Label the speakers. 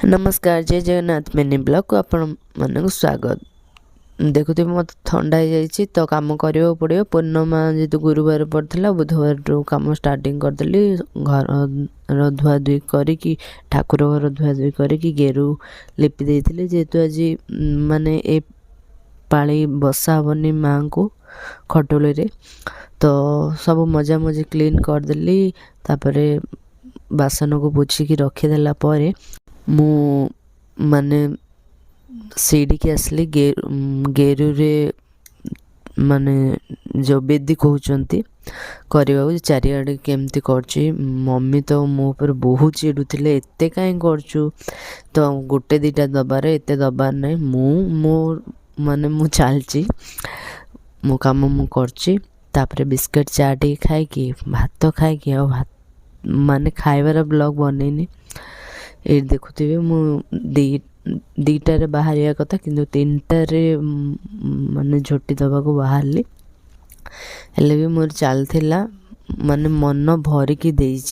Speaker 1: नमस्कार जय Jagannath mini blog को आपण मन स्वागत। देखुते मत ठंडा हो तो कम करने पड़ो। पूर्णिमा जेहतु गुरुवार पड़ता बुधवार कम स्टार्टिंग करदेली। घर धुआ धुई करी ठाकुर घर धुआ धुई करी गेरु लिपि देते जेहेतु आज माने ए पाली बसा हेनी माँ को खटोल तो सब मजा मजी क्लीन करदेली। तापरे बासन को पोछिकी रखीदेला मु माने सीढ़ी के आसली गेरु रे माने जो बेदी कहते करने चारिआडे केमती करची। मम्मी तो मो पर बहुत चिड़ुले एते कहीं करचु तो गोटे दीटा दबार एते दबार नहीं। मो माने मु चलची मो काम मु करची। तापरे बिस्किट चा टी खाई भात खाई भात माने खाइबार ब्लॉग बनईनी। ये देखुथिबे मु दीटारे बाहरिया कथा किंतु 3टारे माने झोटी दबा को बाहरली हेले भी मोर चलथिला माने मन भरिकी देइछि।